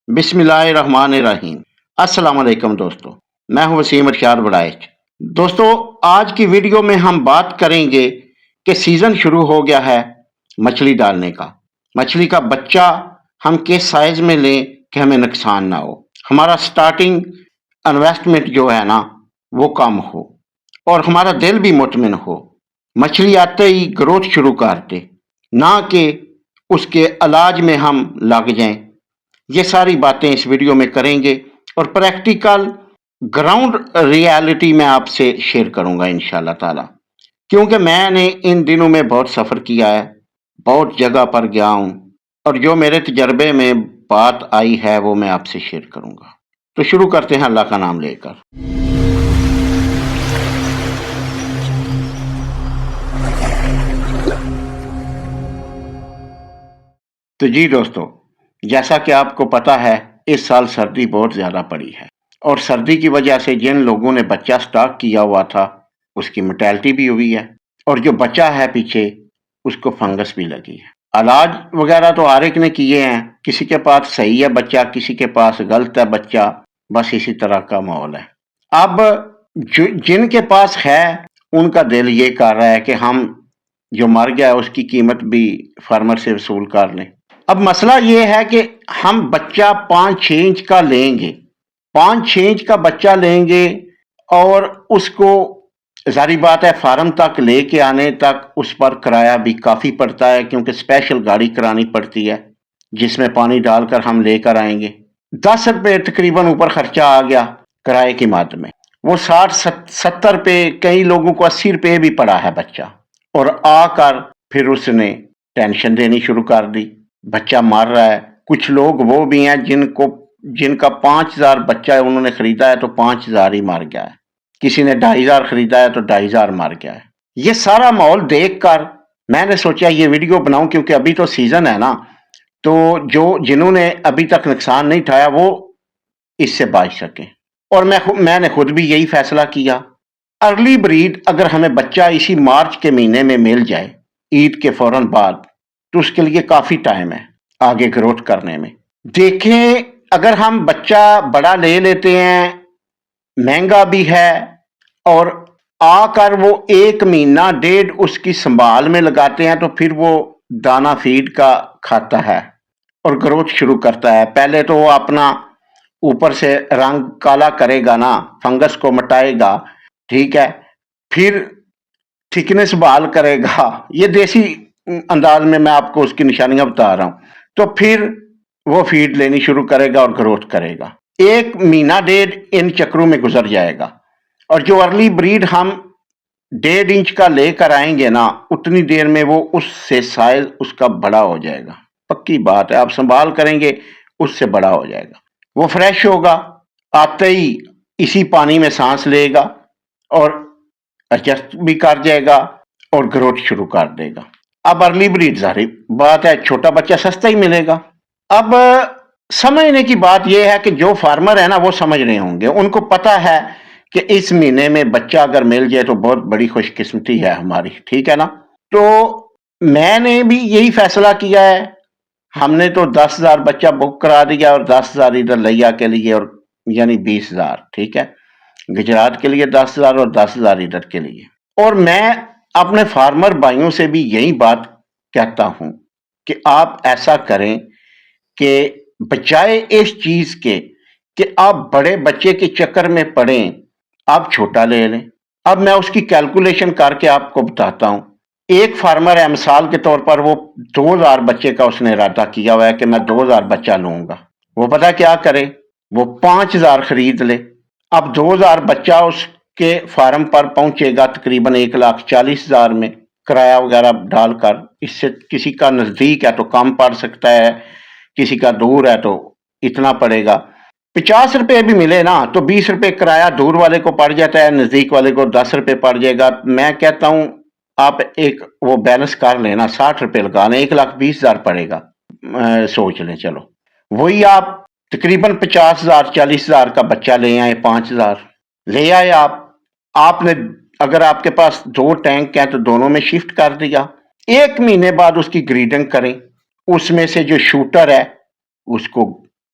بسم اللہ الرحمن الرحیم۔ السلام علیکم دوستو، میں ہوں وسیم ارشاد بڑائچ۔ دوستو، آج کی ویڈیو میں ہم بات کریں گے کہ سیزن شروع ہو گیا ہے مچھلی ڈالنے کا۔ مچھلی کا بچہ ہم کس سائز میں لیں کہ ہمیں نقصان نہ ہو، ہمارا سٹارٹنگ انویسٹمنٹ جو ہے نا وہ کم ہو اور ہمارا دل بھی مطمئن ہو۔ مچھلی آتے ہی گروتھ شروع کر دے، نہ کہ اس کے علاج میں ہم لگ جائیں۔ یہ ساری باتیں اس ویڈیو میں کریں گے اور پریکٹیکل گراؤنڈ ریالٹی میں آپ سے شیئر کروں گا انشاءاللہ تعالی، کیونکہ میں نے ان دنوں میں بہت سفر کیا ہے، بہت جگہ پر گیا ہوں، اور جو میرے تجربے میں بات آئی ہے وہ میں آپ سے شیئر کروں گا۔ تو شروع کرتے ہیں اللہ کا نام لے کر۔ تو جی دوستو، جیسا کہ آپ کو پتا ہے اس سال سردی بہت زیادہ پڑی ہے، اور سردی کی وجہ سے جن لوگوں نے بچہ سٹاک کیا ہوا تھا اس کی مرٹیلٹی بھی ہوئی ہے، اور جو بچہ ہے پیچھے اس کو فنگس بھی لگی ہے۔ علاج وغیرہ تو ہر ایک نے کیے ہیں، کسی کے پاس صحیح ہے بچہ، کسی کے پاس غلط ہے بچہ، بس اسی طرح کا ماحول ہے۔ اب جن کے پاس ہے ان کا دل یہ کر رہا ہے کہ ہم جو مر گیا ہے اس کی قیمت بھی فارمر سے وصول کر لیں۔ اب مسئلہ یہ ہے کہ ہم بچہ 5-6 انچ کا لیں گے، 5-6 انچ کا بچہ لیں گے، اور اس کو ظاہری بات ہے فارم تک لے کے آنے تک اس پر کرایہ بھی کافی پڑتا ہے، کیونکہ اسپیشل گاڑی کرانی پڑتی ہے جس میں پانی ڈال کر ہم لے کر آئیں گے۔ 10 روپے تقریباً اوپر خرچہ آ گیا کرائے کی مد میں، وہ 60-70 روپے، کئی لوگوں کو 80 روپے بھی پڑا ہے بچہ، اور آ کر پھر اس نے ٹینشن دینی شروع کر دی، بچہ مر رہا ہے۔ کچھ لوگ وہ بھی ہیں جن کا 5000 بچہ ہے، انہوں نے خریدا ہے تو 5000 ہی مر گیا ہے، کسی نے 2500 خریدا ہے تو 2500 مر گیا ہے۔ یہ سارا ماحول دیکھ کر میں نے سوچا یہ ویڈیو بناؤں، کیونکہ ابھی تو سیزن ہے نا، تو جنہوں نے ابھی تک نقصان نہیں اٹھایا وہ اس سے بچ سکیں، اور میں نے خود بھی یہی فیصلہ کیا۔ ارلی بریڈ اگر ہمیں بچہ اسی مارچ کے مہینے میں مل جائے، عید کے فوراً بعد، تو اس کے لیے کافی ٹائم ہے آگے گروتھ کرنے میں۔ دیکھیں اگر ہم بچہ بڑا لے لیتے ہیں، مہنگا بھی ہے، اور آ کر وہ 1 مہینہ 1.5 اس کی سنبھال میں لگاتے ہیں، تو پھر وہ دانہ فیڈ کا کھاتا ہے اور گروتھ شروع کرتا ہے۔ پہلے تو وہ اپنا اوپر سے رنگ کالا کرے گا نا، فنگس کو مٹائے گا، ٹھیک ہے، پھر تھکنس بحال کرے گا، یہ دیسی انداز میں آپ کو اس کی نشانیاں بتا رہا ہوں، تو پھر وہ فیڈ لینی شروع کرے گا اور گروتھ کرے گا۔ 1 مہینہ 1.5 ان چکروں میں گزر جائے گا، اور جو ارلی بریڈ ہم 1.5 انچ کا لے کر آئیں گے نا، اتنی دیر میں وہ اس سے سائز اس کا بڑا ہو جائے گا، پکی بات ہے، آپ سنبھال کریں گے اس سے بڑا ہو جائے گا، وہ فریش ہوگا، آتے ہی اسی پانی میں سانس لے گا اور ایڈجسٹ بھی کر جائے گا اور گروتھ شروع کر دے گا۔ اب ارلی بریڈ ظاہر بات ہے چھوٹا بچہ سستا ہی ملے گا۔ اب سمجھنے کی بات یہ ہے کہ جو فارمر ہے نا وہ سمجھ رہے ہوں گے، ان کو پتا ہے کہ اس مہینے میں بچہ اگر مل جائے تو بہت بڑی خوش قسمتی ہے ہماری، ٹھیک ہے نا۔ تو میں نے بھی یہی فیصلہ کیا ہے، ہم نے تو 10,000 بچہ بک کرا دیا اور 10,000 ادھر لیا کے لیے، اور یعنی 20,000، ٹھیک ہے، گجرات کے لیے 10,000 اور 10,000 ادھر کے لیے۔ اور میں اپنے فارمر بھائیوں سے بھی یہی بات کہتا ہوں کہ آپ ایسا کریں کہ بجائے اس چیز کے کہ آپ بڑے بچے کے چکر میں پڑیں، آپ چھوٹا لے لیں۔ اب میں اس کی کیلکولیشن کر کے آپ کو بتاتا ہوں۔ ایک فارمر ہے، مثال کے طور پر وہ 2,000 بچے کا اس نے ارادہ کیا ہوا ہے کہ میں 2,000 بچہ لوں گا، وہ پتا کیا کرے، وہ 5,000 خرید لے۔ اب 2,000 بچہ اس کے فارم پر پہنچے گا تقریباً 1,40,000 میں، کرایہ وغیرہ ڈال کر۔ اس سے کسی کا نزدیک ہے تو کم پڑ سکتا ہے، کسی کا دور ہے تو اتنا پڑے گا۔ 50 روپے بھی ملے نا تو 20 روپے کرایہ دور والے کو پڑ جاتا ہے، نزدیک والے کو 10 روپے پڑ جائے گا۔ میں کہتا ہوں آپ ایک وہ بیلنس کر لینا، 60 روپے لگا لیں، 1,20,000 پڑے گا، سوچ لیں، چلو وہی آپ تقریباً 50,000 40,000 کا بچہ لے آئے، 5,000 لے آئے آپ نے، اگر آپ کے پاس 2 ٹینک ہیں تو دونوں میں شفٹ کر دیا۔ 1 مہینے بعد اس کی گریڈنگ کریں، اس میں سے جو شوٹر ہے اس کو